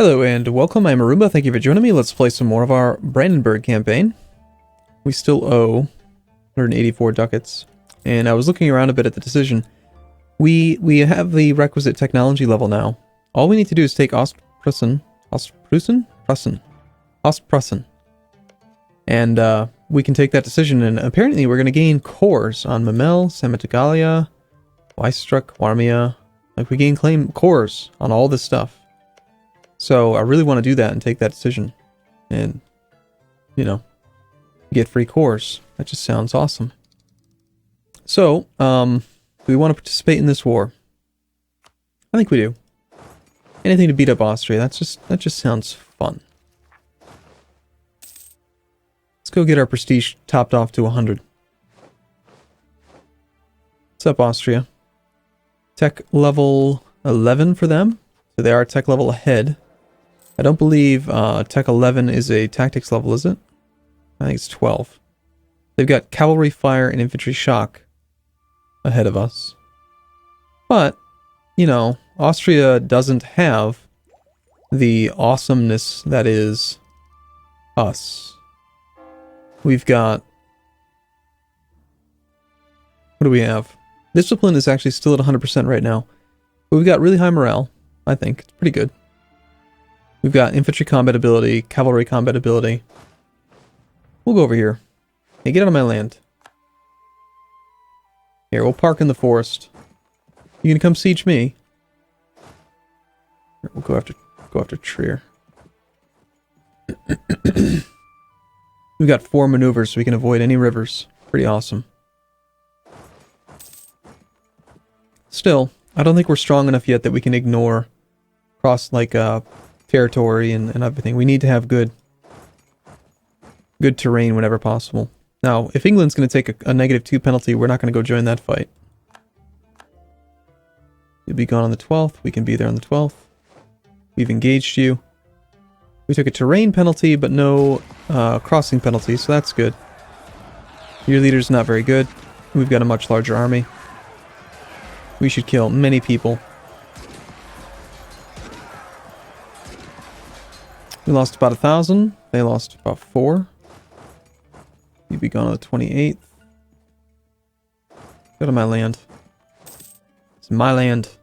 Hello and welcome, I'm Arumba, thank you for joining me. Let's play some more of our Brandenburg campaign. We still owe 184 ducats, and I was looking around a bit at the decision. We have the requisite technology level now. All we need to do is take Ostprussen, and we can take that decision, and apparently we're going to gain cores on Memel, Samitigalia, Weistruck, Warmia. Like, we gain claim cores on all this stuff. So I really want to do that and take that decision. And, you know, get free cores. That just sounds awesome. So, do we want to participate in this war? I think we do. Anything to beat up Austria. That just sounds fun. Let's go get our prestige topped off to 100. What's up, Austria? Tech level 11 for them. So they are tech level ahead. I don't believe tech 11 is a tactics level, is it? I think it's 12. They've got cavalry fire and infantry shock ahead of us. But, you know, Austria doesn't have the awesomeness that is us. We've got... What do we have? Discipline is actually still at 100% right now. But we've got really high morale, I think. It's pretty good. We've got infantry combat ability, cavalry combat ability. We'll go over here. Hey, get out of my land. Here, we'll park in the forest. You gonna come siege me? Here, we'll go after Trier. We've got 4 maneuvers so we can avoid any rivers. Pretty awesome. Still, I don't think we're strong enough yet that we can ignore cross, like, territory and everything. We need to have good terrain whenever possible. Now, if England's going to take a -2 penalty, we're not going to go join that fight. You'll be gone on the 12th. We can be there on the 12th. We've engaged you. We took a terrain penalty, but no crossing penalty, so that's good. Your leader's not very good. We've got a much larger army. We should kill many people. We lost about 1,000. They lost about 4. You'd be gone on the 28th. Go to my land. It's my land.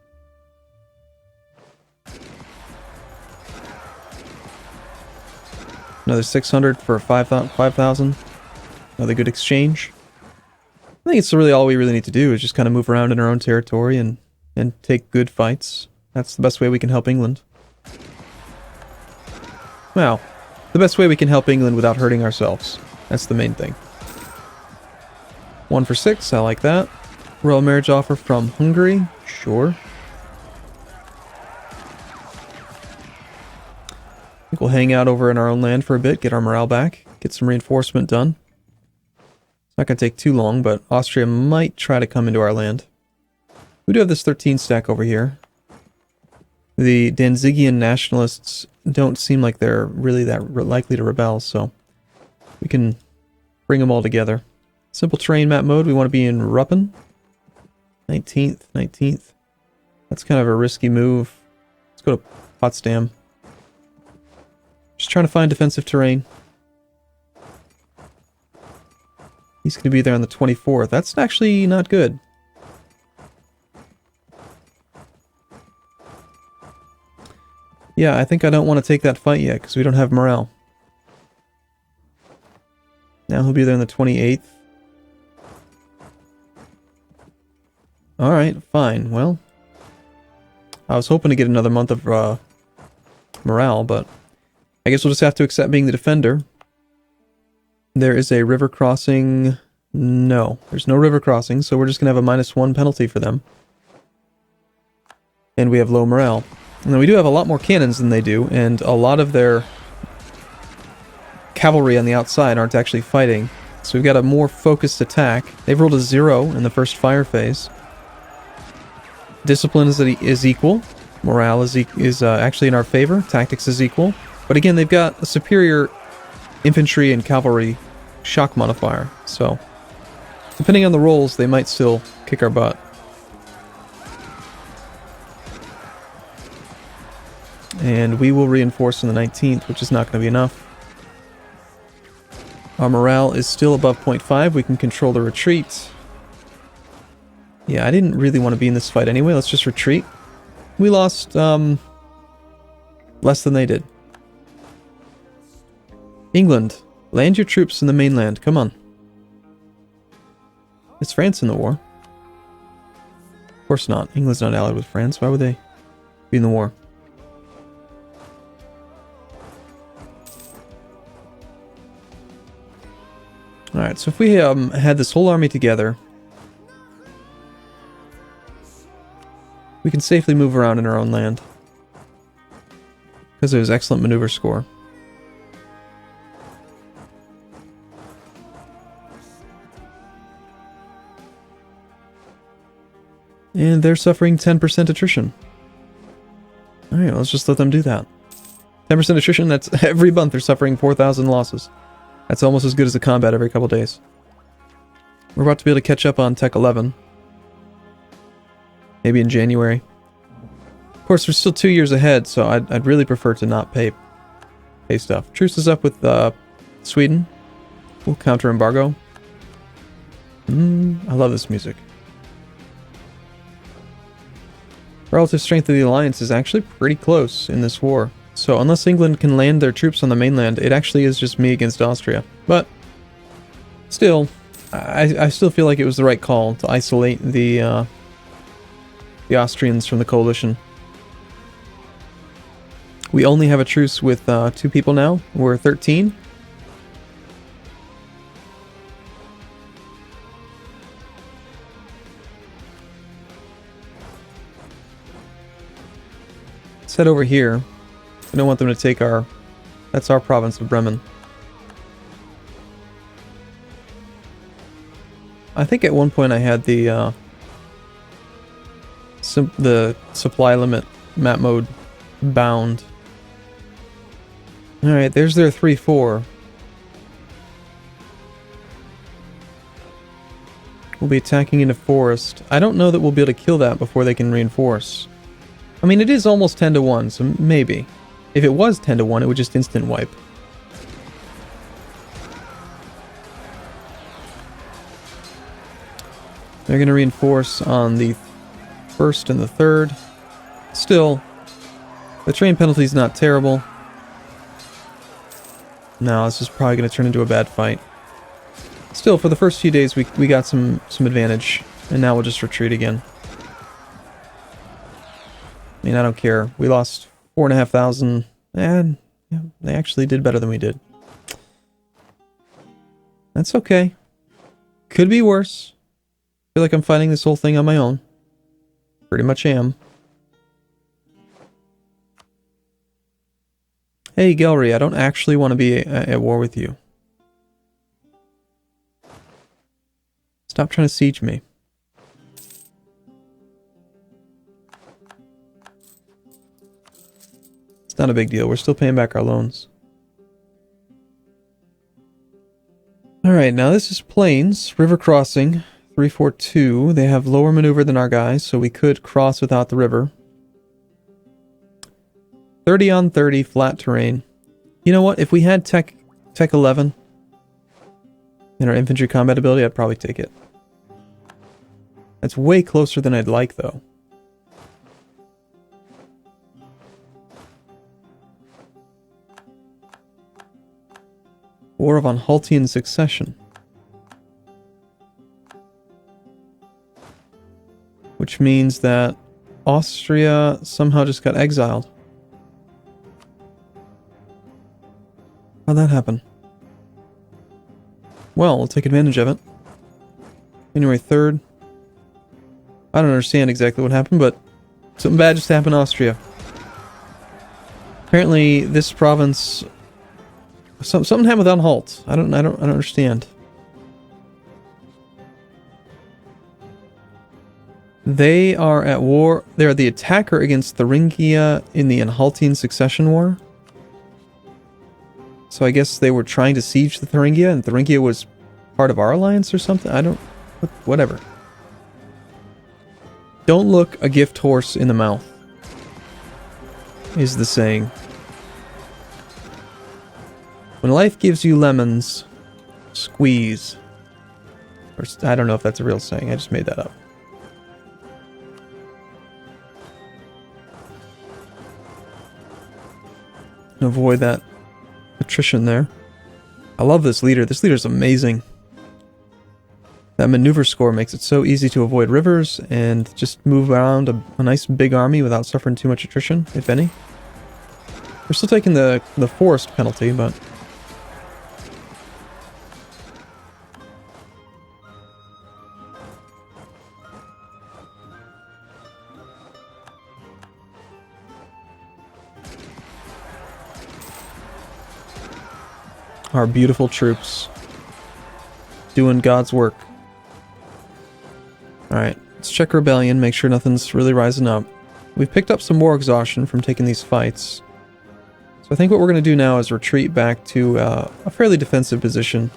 Another 600 for 5,000. Another good exchange. I think it's really all we really need to do is just kind of move around in our own territory and take good fights. That's the best way we can help England. Well, the best way we can help England without hurting ourselves. That's the main thing. 1 for 6, I like that. Royal marriage offer from Hungary, sure. I think we'll hang out over in our own land for a bit, get our morale back, get some reinforcement done. It's not going to take too long, but Austria might try to come into our land. We do have this 13 stack over here. The Danzigian nationalists don't seem like they're really that likely to rebel, so we can bring them all together. Simple terrain map mode, we want to be in Ruppen. 19th. That's kind of a risky move. Let's go to Potsdam. Just trying to find defensive terrain. He's going to be there on the 24th. That's actually not good. Yeah, I think I don't want to take that fight yet, because we don't have morale. Now he'll be there on the 28th. Alright, fine. Well, I was hoping to get another month of morale, but I guess we'll just have to accept being the defender. There is a river crossing. No, there's no river crossing, so we're just going to have a -1 penalty for them. And we have low morale. And then we do have a lot more cannons than they do, and a lot of their cavalry on the outside aren't actually fighting. So we've got a more focused attack. They've rolled a 0 in the first fire phase. Discipline is equal. Morale is actually in our favor. Tactics is equal. But again, they've got a superior infantry and cavalry shock modifier. So, depending on the rolls, they might still kick our butt. And we will reinforce on the 19th, which is not going to be enough. Our morale is still above 0.5. We can control the retreat. Yeah, I didn't really want to be in this fight anyway. Let's just retreat. We lost less than they did. England, land your troops in the mainland. Come on. Is France in the war? Of course not. England's not allied with France. Why would they be in the war? Alright, so if we had this whole army together, we can safely move around in our own land. Because of his excellent maneuver score. And they're suffering 10% attrition. Alright, let's just let them do that. 10% attrition, that's every month they're suffering 4,000 losses. That's almost as good as a combat every couple days. We're about to be able to catch up on Tech 11. Maybe in January. Of course, we're still 2 years ahead, so I'd really prefer to not pay stuff. Truce is up with Sweden. We'll counter embargo. I love this music. Relative strength of the alliance is actually pretty close in this war. So unless England can land their troops on the mainland, it actually is just me against Austria. But still, I still feel like it was the right call to isolate the Austrians from the coalition. We only have a truce with 2 people now. We're 13. Let's head over here. I don't want them to take our... That's our province of Bremen. I think at one point I had the supply limit map mode bound. Alright, there's their 3-4. We'll be attacking into forest. I don't know that we'll be able to kill that before they can reinforce. I mean, it is almost 10 to 1, so maybe. If it was 10 to 1, it would just instant wipe. They're going to reinforce on the 1st and the 3rd. Still, the train penalty is not terrible. No, this is probably going to turn into a bad fight. Still, for the first few days, we got some advantage, and now we'll just retreat again. I mean, I don't care. We lost 4,500, and yeah, they actually did better than we did. That's okay. Could be worse. I feel like I'm fighting this whole thing on my own. Pretty much am. Hey, Gallery, I don't actually want to be at war with you. Stop trying to siege me. It's not a big deal. We're still paying back our loans. Alright, now this is plains. River crossing. 342. They have lower maneuver than our guys, so we could cross without the river. 30 on 30, flat terrain. You know what? If we had Tech 11 in our infantry combat ability, I'd probably take it. That's way closer than I'd like, though. War of Anhaltian Succession. Which means that Austria somehow just got exiled. How'd that happen? Well, we'll take advantage of it. January 3rd. I don't understand exactly what happened, but something bad just happened to Austria. Apparently, this province... Something happened with Anhalt. I don't understand. They are at war. They are the attacker against Thuringia in the Anhaltian Succession War. So I guess they were trying to siege the Thuringia, and Thuringia was part of our alliance or something? I don't... Whatever. Don't look a gift horse in the mouth. is the saying. When life gives you lemons, squeeze. Or, I don't know if that's a real saying, I just made that up. Avoid that attrition there. I love this leader. This leader's amazing. That maneuver score makes it so easy to avoid rivers and just move around a nice big army without suffering too much attrition, if any. We're still taking the forest penalty, but... Our beautiful troops. Doing God's work. Alright, let's check rebellion, make sure nothing's really rising up. We've picked up some more exhaustion from taking these fights. So I think what we're going to do now is retreat back to a fairly defensive position.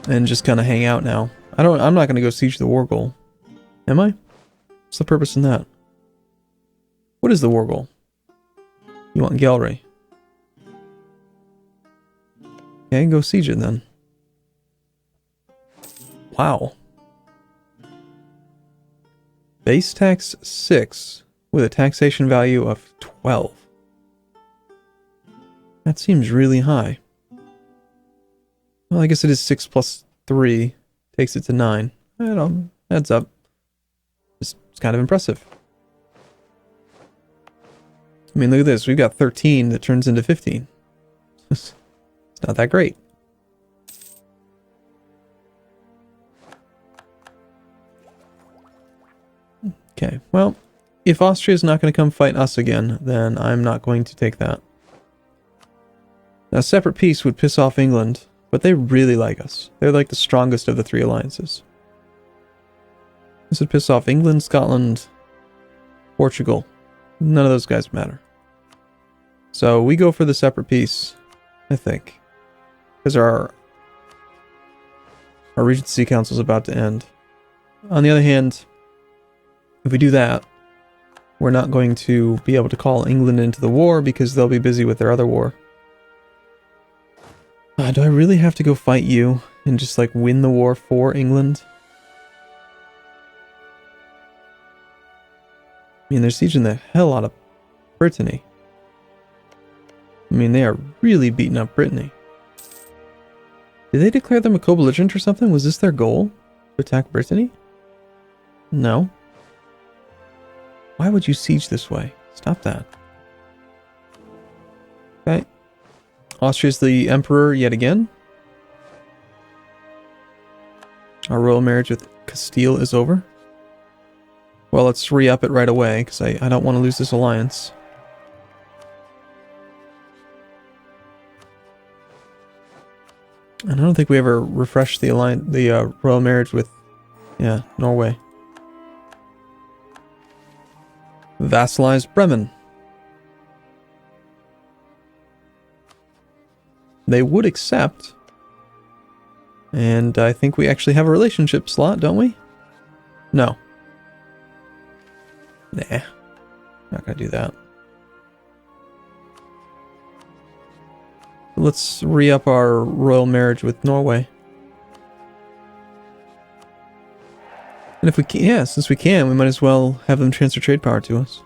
And just kind of hang out now. I'm not going to go siege the war goal. Am I? What's the purpose in that? What is the war goal? You want gallery. Okay, go siege it then. Wow. Base tax 6 with a taxation value of 12. That seems really high. Well, I guess it is 6 plus 3. Takes it to 9. I don't know. Adds up. It's kind of impressive. I mean, look at this. We've got 13 that turns into 15. It's not that great. Okay, well, if Austria's not going to come fight us again, then I'm not going to take that. Now, a separate peace would piss off England, but they really like us. They're like the strongest of the 3 alliances. This would piss off England, Scotland, Portugal. None of those guys matter. So we go for the separate peace, I think. Because our Regency Council is about to end. On the other hand, if we do that, we're not going to be able to call England into the war because they'll be busy with their other war. Do I really have to go fight you and just like win the war for England? I mean, they're sieging the hell out of Brittany. I mean, they are really beating up Brittany. Did they declare them a co-belligerent or something? Was this their goal? To attack Brittany? No. Why would you siege this way? Stop that. Okay. Austria's the emperor yet again. Our royal marriage with Castile is over. Well, let's re-up it right away, because I don't want to lose this alliance. And I don't think we ever refreshed the royal marriage with, Norway. Vassalized Bremen. They would accept. And I think we actually have a relationship slot, don't we? No. Nah. Not gonna do that. Let's re-up our royal marriage with Norway. And if we can, since we can, we might as well have them transfer trade power to us.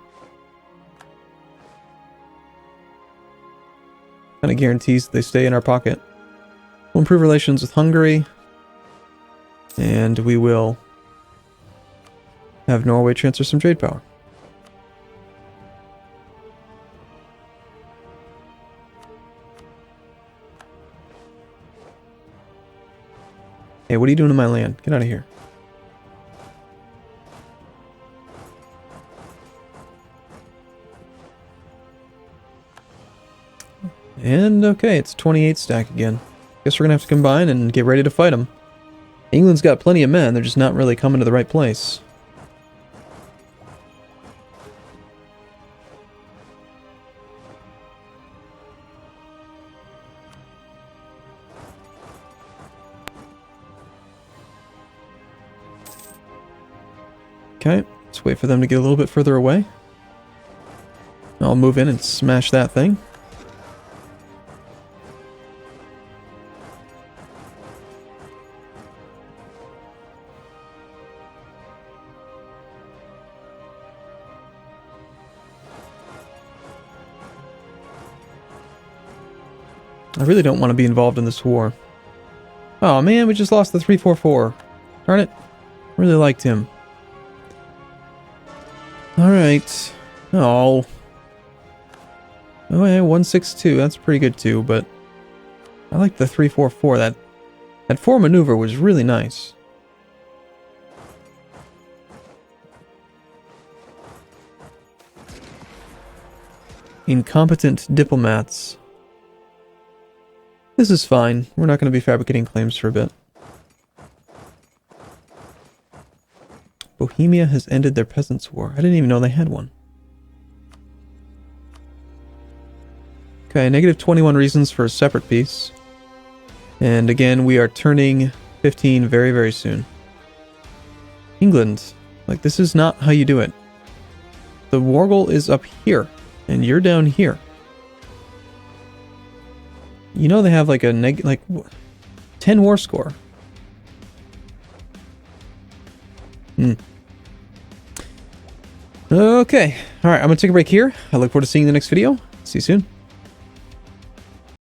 Kind of guarantees that they stay in our pocket. We'll improve relations with Hungary. And we will have Norway transfer some trade power. Hey, what are you doing in my land? Get out of here. And okay, it's 28 stack again. Guess we're gonna have to combine and get ready to fight them. England's got plenty of men, they're just not really coming to the right place. Okay, let's wait for them to get a little bit further away. I'll move in and smash that thing. I really don't want to be involved in this war. Oh man, we just lost the 344. Darn it. Really liked him. Alright. Oh. Oh yeah, 162. That's pretty good too, but I like the 344. That 4 maneuver was really nice. Incompetent diplomats. This is fine. We're not going to be fabricating claims for a bit. Bohemia has ended their peasants' war. I didn't even know they had one. Okay, negative 21 reasons for a separate peace. And again, we are turning 15 very, very soon. England. Like, this is not how you do it. The war goal is up here, and you're down here. You know they have like a 10 war score. Okay. Alright, I'm going to take a break here. I look forward to seeing you in the next video. See you soon.